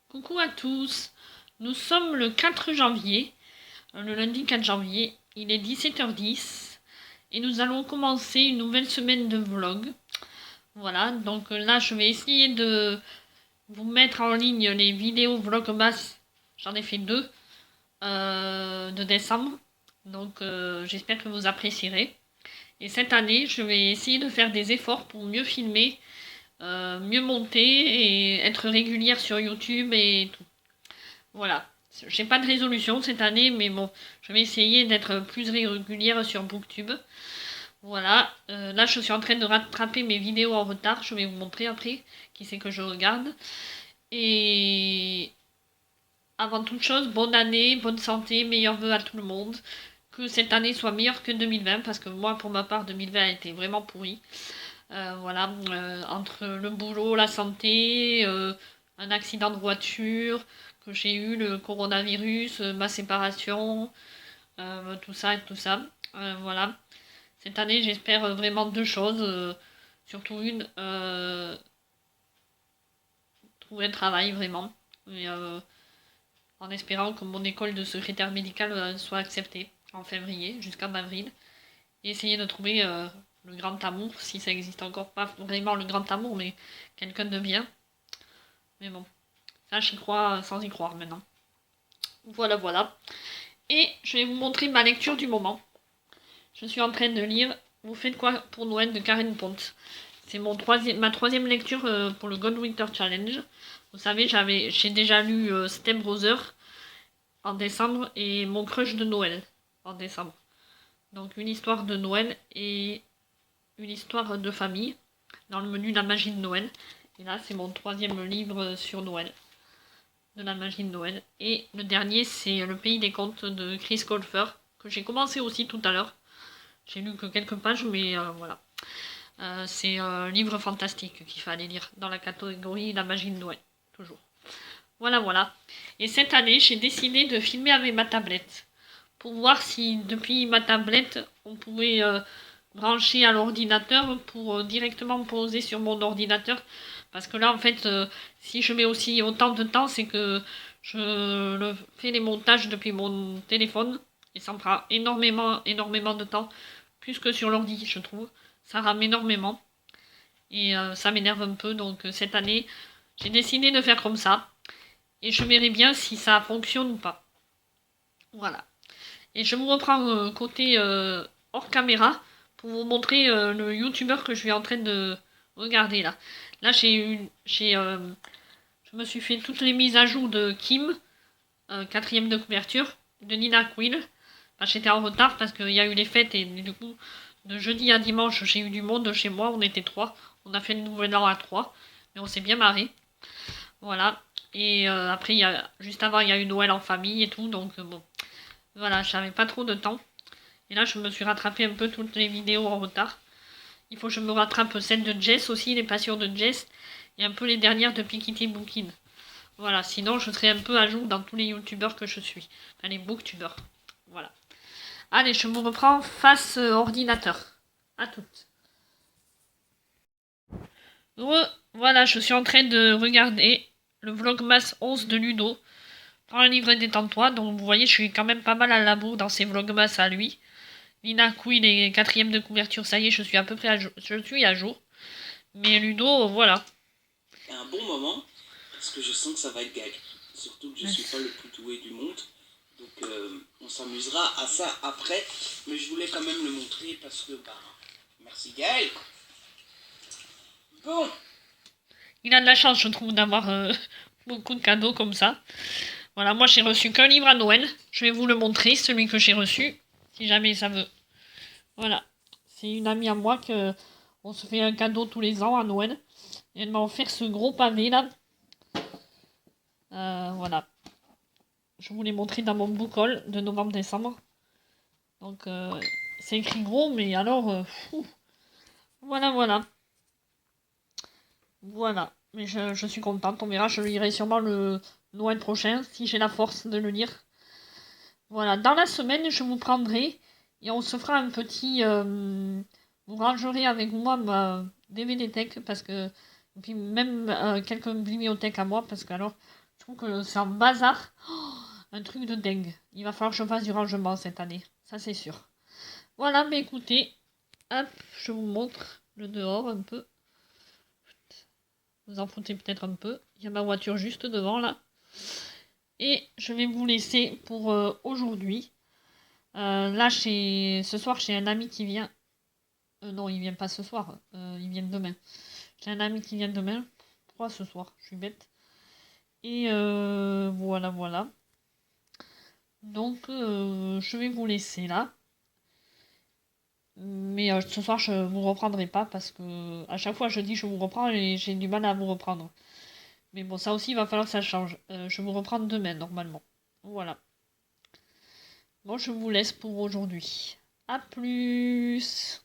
Coucou à tous, nous sommes le 4 janvier, le lundi 4 janvier, il est 17h10 et nous allons commencer une nouvelle semaine de vlog. Voilà, donc là je vais essayer de vous mettre en ligne les vidéos vlogmas, j'en ai fait deux de décembre, donc j'espère que vous apprécierez. Et cette année je vais essayer de faire des efforts pour mieux filmer, mieux monter et être régulière sur YouTube et tout. Voilà. J'ai pas de résolution cette année, mais bon, je vais essayer d'être plus régulière sur Booktube. Voilà. Là, je suis en train de rattraper mes vidéos en retard. Je vais vous montrer après qui c'est que je regarde. Et avant toute chose, bonne année, bonne santé, meilleurs vœux à tout le monde. Que cette année soit meilleure que 2020, parce que moi, pour ma part, 2020 a été vraiment pourri. Voilà. Entre le boulot, la santé, un accident de voiture que j'ai eu, le coronavirus, ma séparation, tout ça et tout ça. Voilà. Cette année, j'espère vraiment deux choses. Surtout une, trouver un travail vraiment. Et, en espérant que mon école de secrétaire médical soit acceptée en février jusqu'en avril. Et essayer de trouver le grand amour, si ça existe encore pas vraiment le grand amour, mais quelqu'un de bien. Mais bon, ça j'y crois sans y croire maintenant. Voilà, voilà. Et je vais vous montrer ma lecture du moment. Je suis en train de lire Vous faites quoi pour Noël de Karen Ponte. C'est ma troisième lecture pour le Godwinter Challenge. Vous savez, j'ai déjà lu Step Brother en décembre et Mon crush de Noël en décembre. Donc une histoire de Noël et une histoire de famille dans le menu La magie de Noël. Et là, c'est mon troisième livre sur Noël, de la magie de Noël. Et le dernier, c'est Le pays des contes de Chris Colfer, que j'ai commencé aussi tout à l'heure. J'ai lu que quelques pages, mais voilà. C'est un livre fantastique qu'il fallait lire dans la catégorie La magie de Noël, toujours. Voilà, voilà. Et cette année, j'ai décidé de filmer avec ma tablette, pour voir si depuis ma tablette, on pouvait brancher à l'ordinateur pour directement poser sur mon ordinateur. Parce que là, en fait, si je mets aussi autant de temps, c'est que je fais les montages depuis mon téléphone. Et ça me prend énormément, énormément de temps. Plus que sur l'ordi, je trouve. Ça rame énormément. Et ça m'énerve un peu. Donc cette année, j'ai décidé de faire comme ça. Et je verrai bien si ça fonctionne ou pas. Voilà. Et je vous reprends côté hors caméra pour vous montrer le youtubeur que je suis en train de regarder là. Là, je me suis fait toutes les mises à jour de Kim, quatrième de couverture, de Nina Quill. Enfin, j'étais en retard parce qu'il y a eu les fêtes et du coup, de jeudi à dimanche, j'ai eu du monde chez moi. On était trois. On a fait le nouvel an à trois, mais on s'est bien marré. Voilà. Et après, juste avant, il y a eu Noël en famille et tout, donc bon. Voilà, j'avais pas trop de temps. Et là, je me suis rattrapé un peu toutes les vidéos en retard. Il faut que je me rattrape celle de Jess aussi, les passions de Jess, et un peu les dernières de Pikitty Bookin. Voilà, sinon je serai un peu à jour dans tous les youtubeurs que je suis. Enfin, les booktubeurs. Voilà. Allez, je me reprends face ordinateur. À toutes. Voilà, je suis en train de regarder le Vlogmas 11 de Ludo. Prends un livre et détends-toi. Donc vous voyez, je suis quand même pas mal à la bourre dans ces Vlogmas à lui. Nina Queen est quatrième de couverture, ça y est, je suis à peu près à jour. Je suis à jour. Mais Ludo, voilà. C'est un bon moment, parce que je sens que ça va être gag. Surtout que je suis pas le plus doué du monde. Donc on s'amusera à ça après. Mais je voulais quand même le montrer parce que, bah, merci Gaël. Bon. Il a de la chance, je trouve, d'avoir beaucoup de cadeaux comme ça. Voilà, moi j'ai reçu qu'un livre à Noël. Je vais vous le montrer, celui que j'ai reçu, si jamais ça veut. Voilà. C'est une amie à moi que on se fait un cadeau tous les ans à Noël. Et elle m'a offert ce gros pavé là. Voilà. Je vous l'ai montré dans mon book haul de novembre-décembre. Donc c'est écrit gros, mais alors... voilà, voilà. Voilà. Mais je suis contente, on verra. Je le lirai sûrement le Noël prochain, si j'ai la force de le lire. Voilà. Dans la semaine, je vous prendrai et on se fera un petit... vous rangerez avec moi ma DVD Tech, parce que... Et puis même quelques bibliothèques à moi, parce que alors... Je trouve que c'est un bazar. Oh, un truc de dingue. Il va falloir que je fasse du rangement cette année. Ça, c'est sûr. Voilà, mais écoutez. Hop, je vous montre le dehors un peu. Vous en foutez peut-être un peu. Il y a ma voiture juste devant, là. Et je vais vous laisser pour aujourd'hui. Là, ce soir, j'ai un ami qui vient. Non, il vient pas ce soir. Il vient demain. J'ai un ami qui vient demain. Pourquoi ce soir? Je suis bête. Et voilà, voilà. Donc, je vais vous laisser là. Mais ce soir, je vous reprendrai pas parce que à chaque fois, je dis je vous reprends et j'ai du mal à vous reprendre. Mais bon, ça aussi, il va falloir que ça change. Je vous reprends demain, normalement. Voilà. Bon, je vous laisse pour aujourd'hui. A plus!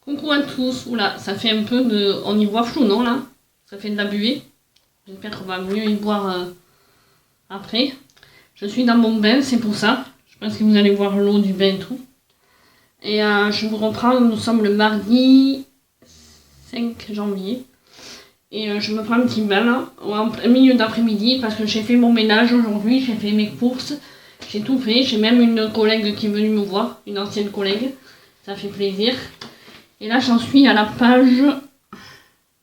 Coucou à tous. Oula, ça fait un peu de... On y voit flou, non, là? Ça fait de la buée. J'espère qu'on va mieux y boire après. Je suis dans mon bain, c'est pour ça. Je pense que vous allez voir l'eau du bain et tout. Et je vous reprends, nous sommes le mardi 5 janvier. Et je me prends un petit bain là, en milieu d'après-midi, parce que j'ai fait mon ménage aujourd'hui, j'ai fait mes courses, j'ai tout fait. J'ai même une collègue qui est venue me voir, une ancienne collègue. Ça fait plaisir. Et là, j'en suis à la page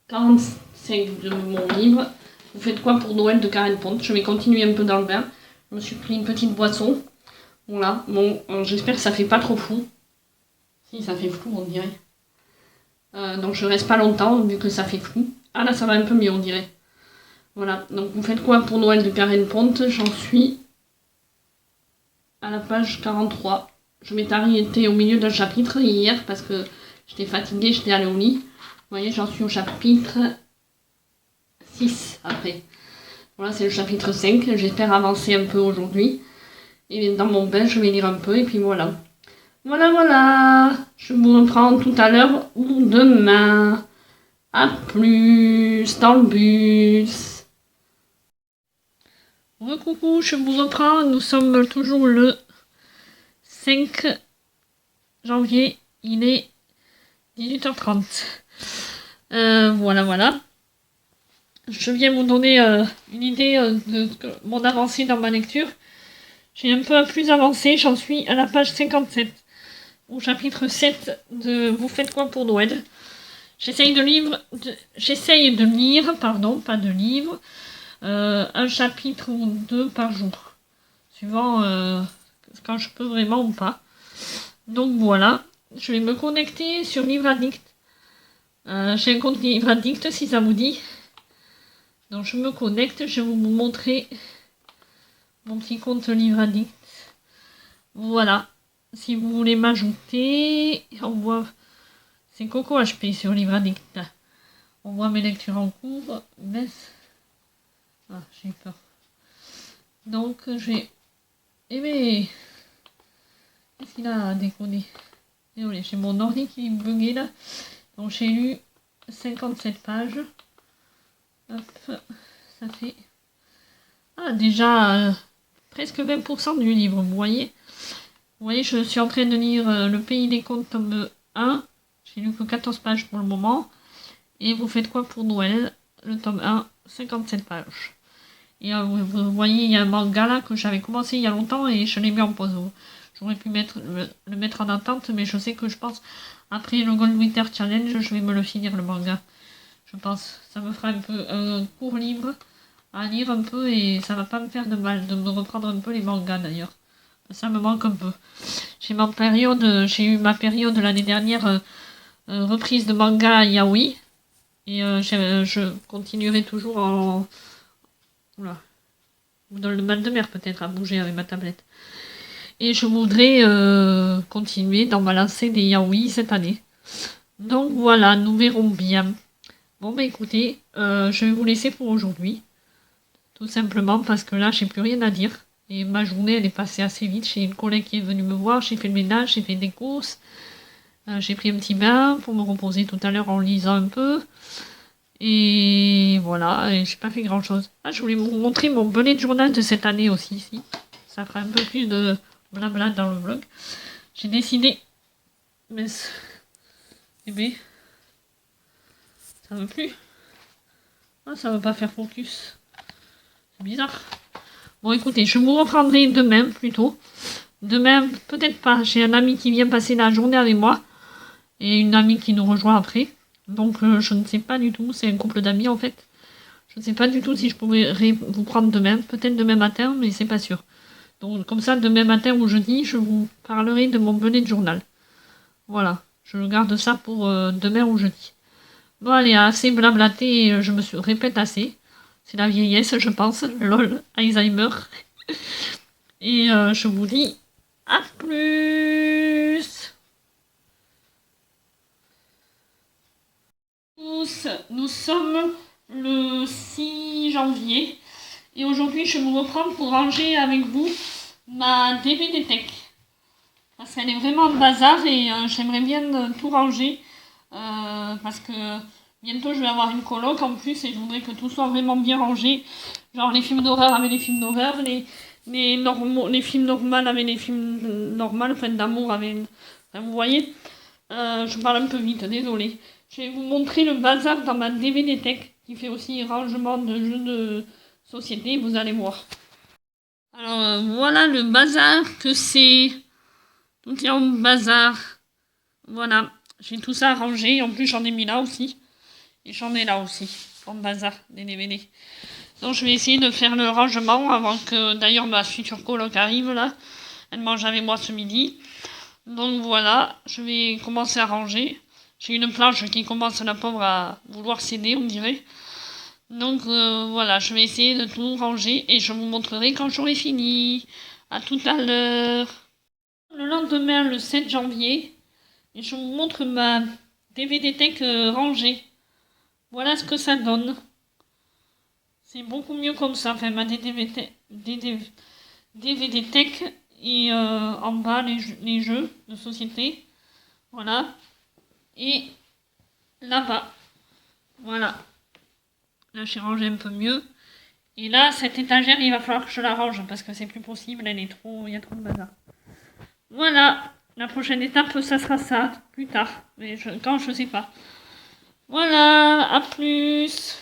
45 de mon livre. Vous faites quoi pour Noël de Karen Ponte? Je vais continuer un peu dans le bain. Je me suis pris une petite boisson. Voilà, bon, j'espère que ça fait pas trop flou. Si, ça fait flou, on dirait. Donc je reste pas longtemps, vu que ça fait flou. Ah là, ça va un peu mieux, on dirait. Voilà, donc vous faites quoi pour Noël de Karen Ponte? J'en suis à la page 43. Je m'étais arrêtée au milieu d'un chapitre hier, parce que j'étais fatiguée, j'étais allée au lit. Vous voyez, j'en suis au chapitre 6 après. Voilà, c'est le chapitre 5. J'espère avancer un peu aujourd'hui. Et dans mon bain, je vais lire un peu et puis voilà. Voilà, voilà. Je vous reprends tout à l'heure ou demain. A plus dans le bus. Recoucou, je vous reprends. Nous sommes toujours le 5 janvier. Il est 18h30. Voilà, voilà. Je viens vous donner une idée de mon avancée dans ma lecture. J'ai un peu plus avancé, j'en suis à la page 57, au chapitre 7 de Vous faites quoi pour Noël? J'essaye de lire, pardon, pas de livre, un chapitre ou deux par jour, suivant quand je peux vraiment ou pas. Donc voilà, je vais me connecter sur Livre Addict. J'ai un compte Livre Addict si ça vous dit. Donc je me connecte, je vais vous montrer mon petit compte Livre Addict. Voilà. Si vous voulez m'ajouter, on voit... C'est Coco HP sur Livre Addict. On voit mes lectures en cours. Mais... Ah, j'ai peur. Donc, j'ai... Eh bien... Qu'est-ce qu'il a déconné? Désolé, j'ai mon ordi qui est bugué là. Donc, j'ai lu 57 pages. Hop, ça fait... Ah, déjà... presque 20% du livre, vous voyez. Vous voyez, je suis en train de lire Le Pays des Contes, tome 1. J'ai lu que 14 pages pour le moment. Et Vous faites quoi pour Noël? Le tome 1, 57 pages. Et vous voyez, il y a un manga là que j'avais commencé il y a longtemps et je l'ai mis en pause. J'aurais pu le mettre en attente, mais je sais que je pense, après le Gold Winter Challenge, je vais me le finir le manga. Je pense. Ça me fera un peu un court livre à lire un peu et ça va pas me faire de mal de me reprendre un peu les mangas d'ailleurs. Ça me manque un peu. J'ai eu ma période l'année dernière reprise de manga yaoi. Et je continuerai toujours en... Oula. Dans le mal de mer peut-être à bouger avec ma tablette. Et je voudrais continuer dans ma lancée des yaoi cette année. Donc voilà, nous verrons bien. Bon bah écoutez, je vais vous laisser pour aujourd'hui. Tout simplement parce que là j'ai plus rien à dire. Et ma journée, elle est passée assez vite. J'ai une collègue qui est venue me voir, j'ai fait le ménage, j'ai fait des courses. J'ai pris un petit bain pour me reposer tout à l'heure en lisant un peu. Et voilà, et j'ai pas fait grand chose. Ah, je voulais vous montrer mon bullet journal de cette année aussi, ici. Ça fera un peu plus de blabla dans le vlog. J'ai décidé... Mais... Eh bien... Ça veut plus. Ah, ça veut pas faire focus. C'est bizarre. Bon, écoutez, je vous reprendrai demain, plutôt. Demain, peut-être pas. J'ai un ami qui vient passer la journée avec moi. Et une amie qui nous rejoint après. Donc, je ne sais pas du tout. C'est un couple d'amis, en fait. Je ne sais pas du tout si je pourrais vous prendre demain. Peut-être demain matin, mais c'est pas sûr. Donc, comme ça, demain matin ou jeudi, je vous parlerai de mon bullet journal. Voilà. Je garde ça pour demain ou jeudi. Bon, allez, assez blablaté. Je me répète assez. C'est la vieillesse, je pense. Lol, Alzheimer. Et je vous dis à plus. Nous sommes le 6 janvier. Et aujourd'hui, je me reprends pour ranger avec vous ma DVD Tech. Parce qu'elle est vraiment en bazar et j'aimerais bien tout ranger. Parce que bientôt, je vais avoir une coloc en plus et je voudrais que tout soit vraiment bien rangé. Genre les films d'horreur avec les films d'horreur, les films normaux avec les films normaux, enfin d'amour avec... Enfin, vous voyez, je parle un peu vite, désolé. Je vais vous montrer le bazar dans ma DVD Tech, qui fait aussi rangement de jeux de société, vous allez voir. Alors voilà le bazar que c'est. Tout est en bazar. Voilà, j'ai tout ça rangé, en plus j'en ai mis là aussi. Et j'en ai là aussi, en bazar, des DVD. Donc je vais essayer de faire le rangement avant que d'ailleurs ma future coloc arrive là. Elle mange avec moi ce midi. Donc voilà, je vais commencer à ranger. J'ai une planche qui commence, la pauvre, à vouloir céder, on dirait. Donc voilà, je vais essayer de tout ranger et je vous montrerai quand j'aurai fini. À tout à l'heure. Le lendemain, le 7 janvier, et je vous montre ma DVD Tech rangée. Voilà ce que ça donne. C'est beaucoup mieux comme ça. Enfin, ma DVD Tech et en bas les jeux de société. Voilà. Et là-bas. Voilà. Là, j'ai rangé un peu mieux. Et là, cette étagère, il va falloir que je la range parce que c'est plus possible. Il y a trop de bazar. Voilà. La prochaine étape, ça sera ça. Plus tard. Mais quand, je sais pas. Voilà. À plus.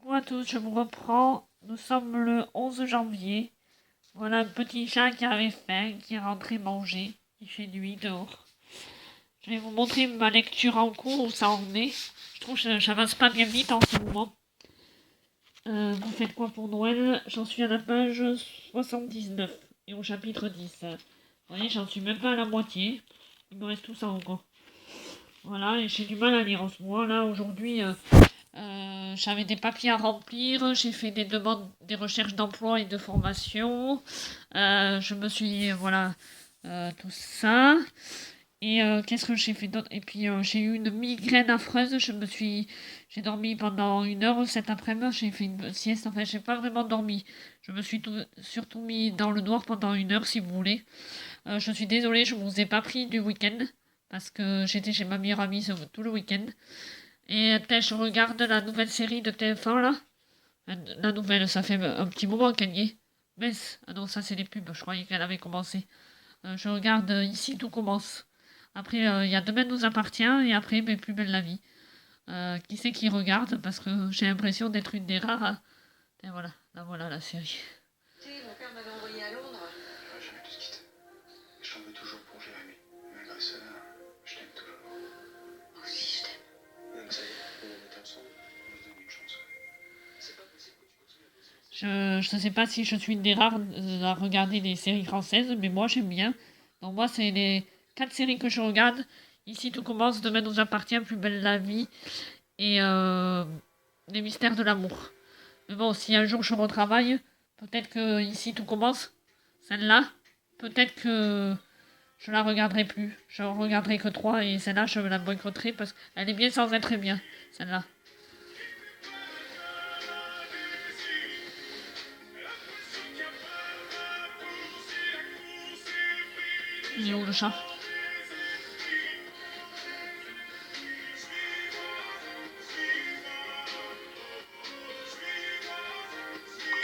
Bonjour à tous, je vous reprends. Nous sommes le 11 janvier. Voilà un petit chat qui avait faim, qui est rentré manger. Il fait nuit dehors. Je vais vous montrer ma lecture en cours, où ça en est. Je trouve que j'avance pas bien vite en ce moment. Vous faites quoi pour Noël? J'en suis à la page 79 et au chapitre 10. Vous voyez, j'en suis même pas à la moitié. Il me reste tout ça encore. Voilà, et j'ai du mal à lire en ce moment. Là, aujourd'hui, j'avais des papiers à remplir. J'ai fait des demandes, des recherches d'emploi et de formation. Je me suis, voilà, tout ça. Et qu'est-ce que j'ai fait d'autre? Et puis j'ai eu une migraine affreuse. J'ai dormi pendant 1 heure cet après-midi. J'ai fait une sieste. Enfin, j'ai pas vraiment dormi. Je me suis surtout mis dans le noir pendant 1 heure, si vous voulez. Je suis désolée, je vous ai pas pris du week-end parce que j'étais chez ma meilleure amie tout le week-end. Et je regarde la nouvelle série de TF1 là. La nouvelle, ça fait un petit moment qu'elle y est. Mais ah non, ça c'est les pubs. Je croyais qu'elle avait commencé. Je regarde Ici tout commence. Après, il y a Demain nous appartient et après, mais Plus belle la vie. Qui c'est qui regarde? Parce que j'ai l'impression d'être une des rares. Et voilà, là voilà la série. Mon père m'avait envoyé à Londres. J'aurais jamais dû te quitter. Et je t'en veux toujours pour Jérémy. Malgré ça, je t'aime toujours. Moi aussi, je t'aime. Donc ça y est, on est ensemble. On se donne une chance. C'est pas possible que tu continues à bosser. Je ne sais pas si je suis une des rares à regarder des séries françaises, mais moi j'aime bien. Donc moi, c'est les 4 séries que je regarde. Ici tout commence, Demain nous appartient, Plus belle la vie et Les mystères de l'amour. Mais bon, si un jour je retravaille, peut-être que Ici tout commence, celle-là, peut-être que je la regarderai plus. Je regarderai que 3 et celle-là je la boycotterai parce qu'elle est bien sans être bien, celle-là. Il est où le chat?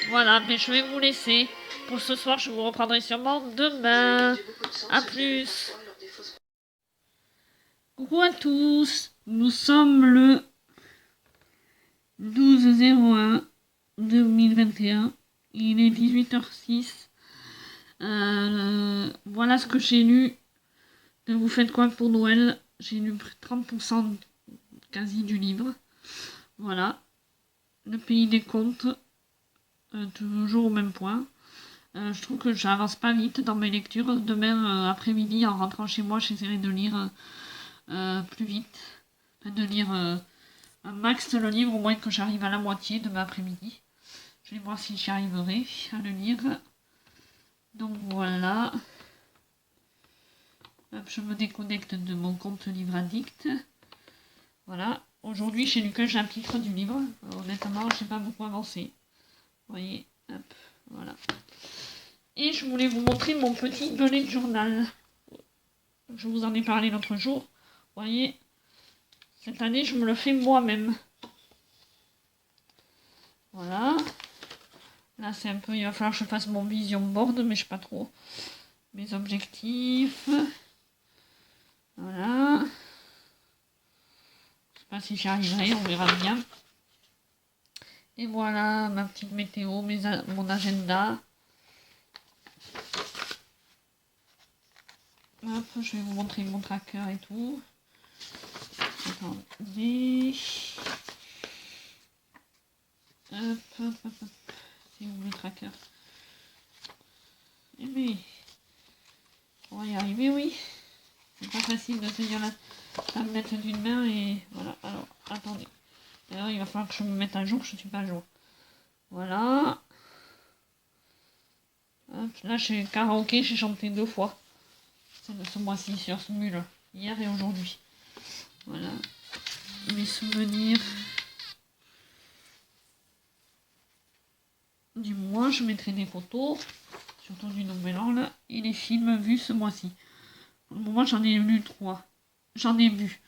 Voilà, mais je vais vous laisser. Pour ce soir, je vous reprendrai sûrement demain. À plus. Coucou à tous. Nous sommes le 12/01/2021. Il est 18h06. Voilà ce que j'ai lu de Vous faites quoi pour Noël. J'ai lu 30% quasi du livre. Voilà. Le pays des contes. Toujours au même point. Je trouve que j'avance pas vite dans mes lectures. Demain après-midi, en rentrant chez moi, j'essaierai de lire plus vite. De lire un max le livre, au moins que j'arrive à la moitié demain après-midi. Je vais voir si j'y arriverai à le lire. Donc voilà. Hop, je me déconnecte de mon compte Livre Addict. Voilà. Aujourd'hui, j'ai lu qu'un chapitre du livre. Honnêtement, j'ai pas beaucoup avancé. Vous voyez, hop, voilà. Et je voulais vous montrer mon petit bullet journal. Je vous en ai parlé l'autre jour. Vous voyez, cette année, je me le fais moi-même. Voilà. Là, c'est un peu... Il va falloir que je fasse mon vision board, mais je sais pas trop. Mes objectifs. Voilà. Je sais pas si j'y arriverai, on verra bien. Et voilà, ma petite météo, mon agenda. Hop, je vais vous montrer mon tracker et tout. Attendez. Hop, hop, hop, hop. C'est où le tracker? Eh bien, on va y arriver, oui. C'est pas facile de tenir la tablette d'une main et voilà. Alors, attendez. D'ailleurs, il va falloir que je me mette à jour, je suis pas à jour. Voilà. Hop, là, chez karaoké, j'ai chanté 2 fois. C'est de ce mois-ci sur ce mule. Hier et aujourd'hui. Voilà. Mes souvenirs du mois, je mettrai des photos, surtout du Nouvel An là, et les films vus ce mois-ci. Pour le moment, j'en ai lu 3. J'en ai vu.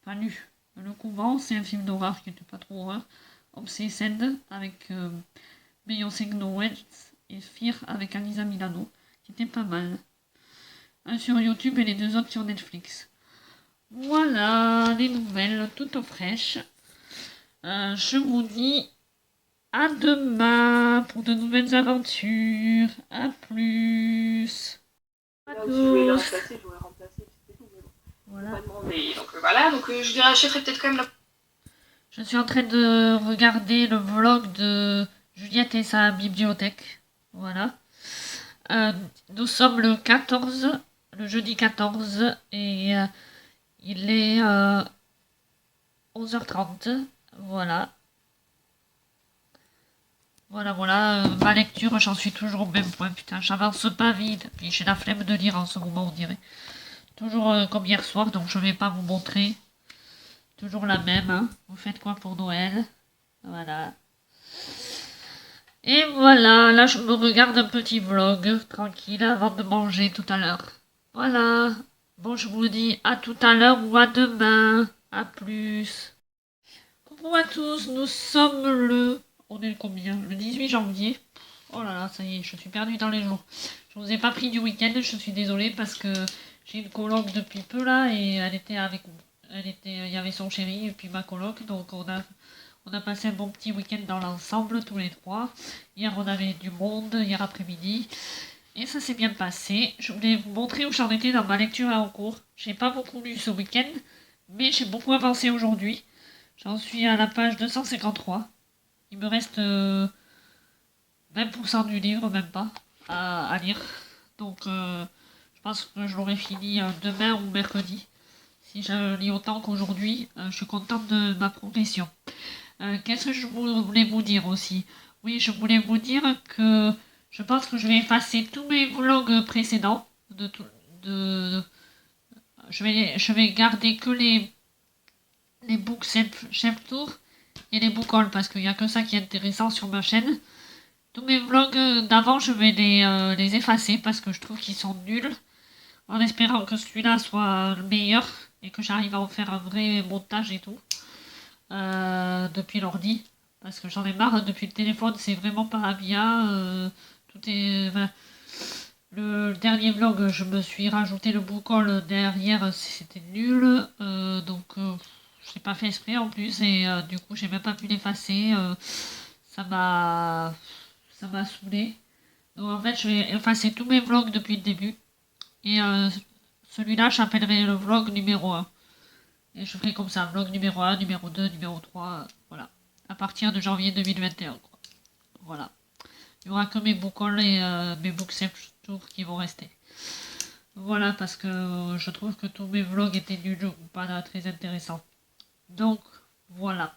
Pas lu. Le Couvent, c'est un film d'horreur qui n'était pas trop horreur. Obsessed avec Beyoncé Knowles et Fear avec Alisa Milano, qui était pas mal. Un sur YouTube et les 2 autres sur Netflix. Voilà, les nouvelles toutes fraîches. Je vous dis à demain pour de nouvelles aventures. À plus. À Si je voulais le tous. remplacer, je l'aurais remplacé, puis c'était tout, mais bon. Voilà. Pas demandé. Donc voilà, donc je rachèterai peut-être quand même la... Je suis en train de regarder le vlog de Juliette et sa bibliothèque. Voilà. Nous sommes le 14, le jeudi 14, et il est 11h30. Voilà. Voilà. Ma lecture, j'en suis toujours au même point. Putain, j'avance pas vite. Puis j'ai la flemme de lire en ce moment, on dirait. Toujours comme hier soir, donc je vais pas vous montrer. Toujours la même, hein. Vous faites quoi pour Noël? Voilà. Et voilà, là je me regarde un petit vlog, tranquille, avant de manger tout à l'heure. Voilà. Bon, je vous dis à tout à l'heure ou à demain. À plus. Coucou à tous, nous sommes le... On est le combien? Le 18 janvier. Oh là là, ça y est, je suis perdue dans les jours. Je vous ai pas pris du week-end, je suis désolée parce que j'ai une coloc depuis peu là et elle était avec... il y avait son chéri et puis ma coloc, donc on a passé un bon petit week-end dans l'ensemble, tous les 3. Hier, on avait du monde, hier après-midi. Et ça s'est bien passé. Je voulais vous montrer où j'en étais dans ma lecture en cours. J'ai pas beaucoup lu ce week-end, mais j'ai beaucoup avancé aujourd'hui. J'en suis à la page 253. Il me reste 20% du livre, même pas, à lire. Donc, je pense que je l'aurai fini demain ou mercredi. Si je lis autant qu'aujourd'hui, je suis contente de ma progression. Qu'est-ce que je voulais vous dire aussi? Oui, je voulais vous dire que je pense que je vais effacer tous mes vlogs précédents. Je vais garder que les books chef tour et les book hauls parce qu'il n'y a que ça qui est intéressant sur ma chaîne. Tous mes vlogs d'avant, je vais les effacer parce que je trouve qu'ils sont nuls. En espérant que celui-là soit le meilleur et que j'arrive à en faire un vrai montage et tout. Depuis l'ordi. Parce que j'en ai marre, depuis le téléphone, c'est vraiment pas bien. Tout est... le dernier vlog, je me suis rajouté le book haul derrière, c'était nul. Donc, j'ai pas fait exprès en plus et du coup j'ai même pas pu l'effacer. Ça m'a ça m'a saoulé. Donc en fait je vais effacer tous mes vlogs depuis le début. Et celui-là j'appellerai le vlog numéro 1. Et je ferai comme ça, vlog numéro 1, numéro 2, numéro 3, voilà. À partir de janvier 2021, quoi. Voilà. Il n'y aura que mes book hauls et mes book tours qui vont rester. Voilà, parce que je trouve que tous mes vlogs étaient nuls ou pas très intéressants. Donc, voilà.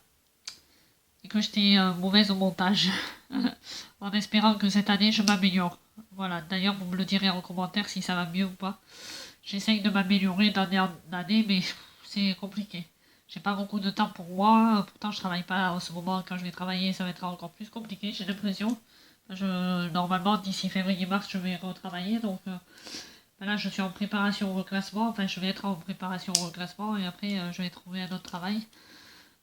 Et que j'étais mauvaise au montage. En espérant que cette année, je m'améliore. Voilà, d'ailleurs, vous me le direz en commentaire si ça va mieux ou pas. J'essaye de m'améliorer d'année en année, mais c'est compliqué. J'ai pas beaucoup de temps pour moi. Pourtant, je travaille pas en ce moment. Quand je vais travailler, ça va être encore plus compliqué, j'ai l'impression. Normalement, d'ici février-mars, je vais retravailler. Donc là, je suis en préparation au reclassement. Enfin, je vais être en préparation au reclassement et après, je vais trouver un autre travail.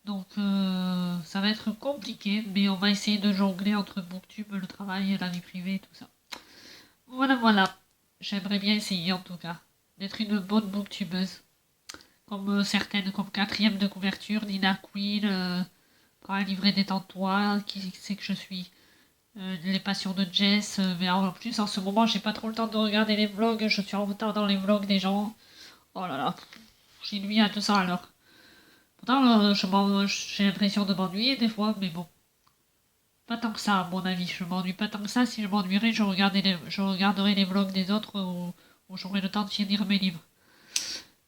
Donc, ça va être compliqué. Mais on va essayer de jongler entre Booktube, le travail, la vie privée, tout ça. Voilà, voilà. J'aimerais bien essayer, en tout cas, d'être une bonne booktubeuse. Comme certaines, comme quatrième de couverture, Nina Queen, Prends un livret détends-toi, qui c'est que je suis. Les passions de Jess, mais en plus en ce moment j'ai pas trop le temps de regarder les vlogs, je suis en retard dans les vlogs des gens. Oh là là, j'ai nuit à 200 à l'heure. Pourtant j'ai l'impression de m'ennuyer des fois, mais bon. Pas tant que ça à mon avis, je m'ennuie pas tant que ça, si je m'ennuierais je regarderais les vlogs des autres où j'aurais le temps de finir mes livres.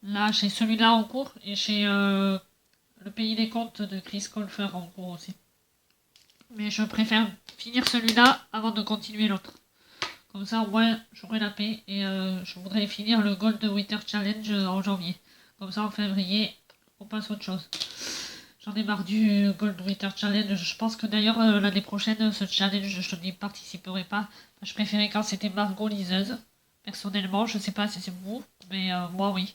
Là j'ai celui-là en cours et j'ai Le pays des contes de Chris Colfer en cours aussi. Mais je préfère finir celui-là avant de continuer l'autre. Comme ça, au moins, j'aurai la paix. Et je voudrais finir le Gold Winter Challenge en janvier. Comme ça, en février, on passe à autre chose. J'en ai marre du Gold Winter Challenge. Je pense que d'ailleurs, l'année prochaine, ce challenge, je n'y participerai pas. Je préférais quand c'était Margot liseuse. Personnellement, je sais pas si c'est vous, mais moi, oui.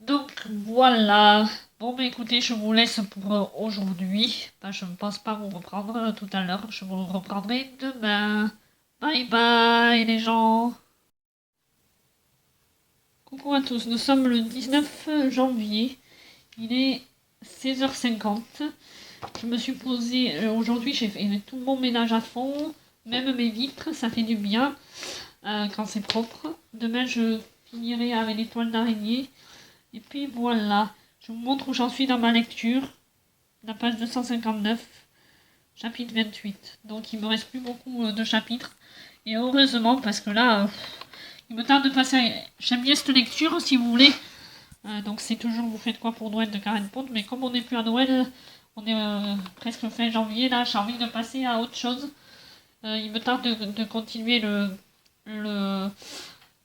Donc, voilà. Bon, bah écoutez, je vous laisse pour aujourd'hui. Je ne pense pas vous reprendre tout à l'heure. Je vous reprendrai demain. Bye bye les gens. Coucou à tous, nous sommes le 19 janvier. Il est 16h50. Je me suis posée aujourd'hui, j'ai fait tout mon ménage à fond. Même mes vitres, ça fait du bien quand c'est propre. Demain, je finirai avec les toiles d'araignée. Et puis voilà. Je vous montre où j'en suis dans ma lecture. La page 259, chapitre 28. Donc il me reste plus beaucoup de chapitres. Et heureusement, parce que là, il me tarde de passer. J'aime bien cette lecture, si vous voulez. Donc c'est toujours Vous faites quoi pour Noël de Karen Pond. Mais comme on n'est plus à Noël, on est presque fin janvier, là, j'ai envie de passer à autre chose. Il me tarde de continuer le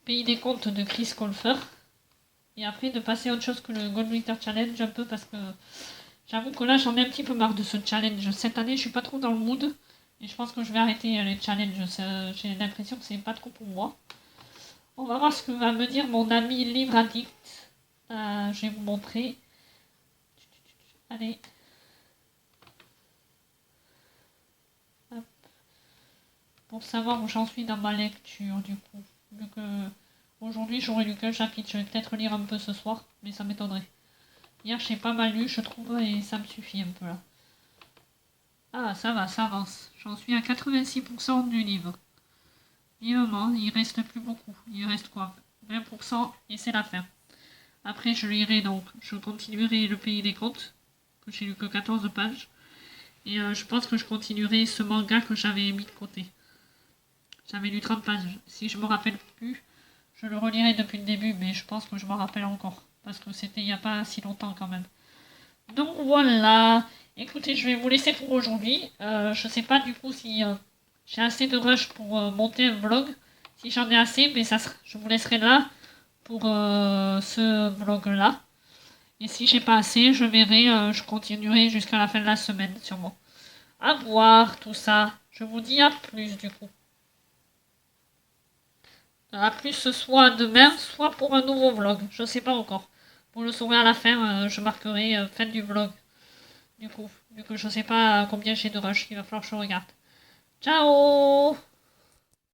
pays des contes de Chris Colfer. Et après de passer à autre chose que le Gold Winter Challenge un peu parce que j'avoue que là j'en ai un petit peu marre de ce challenge. Cette année je suis pas trop dans le mood et je pense que je vais arrêter les challenges. J'ai l'impression que c'est pas trop pour moi. On va voir ce que va me dire mon ami Livre Addict. Je vais vous montrer. Allez. Hop. Pour savoir où j'en suis dans ma lecture du coup. Vu que aujourd'hui, j'aurais lu qu'un chapitre. Je vais peut-être lire un peu ce soir, mais ça m'étonnerait. Hier, j'ai pas mal lu, je trouve, et ça me suffit un peu là. Ah, ça va, ça avance. J'en suis à 86% du livre. Vivement, il reste plus beaucoup. Il reste quoi 20% et c'est la fin. Après, je lirai donc, je continuerai Le Pays des Contes, que j'ai lu que 14 pages. Et je pense que je continuerai ce manga que j'avais mis de côté. J'avais lu 30 pages. Si je me rappelle plus, je le relirai depuis le début, mais je pense que je m'en rappelle encore. Parce que c'était il n'y a pas si longtemps quand même. Donc voilà. Écoutez, je vais vous laisser pour aujourd'hui. Je sais pas du coup si j'ai assez de rush pour monter un vlog. Si j'en ai assez, mais je vous laisserai là pour ce vlog-là. Et si j'ai pas assez, je verrai, je continuerai jusqu'à la fin de la semaine sûrement. À voir tout ça. Je vous dis à plus du coup. À plus soit demain, soit pour un nouveau vlog. Je sais pas encore. Vous le saurez à la fin, je marquerai fin du vlog. Du coup, vu que je sais pas combien j'ai de rush, il va falloir que je regarde. Ciao!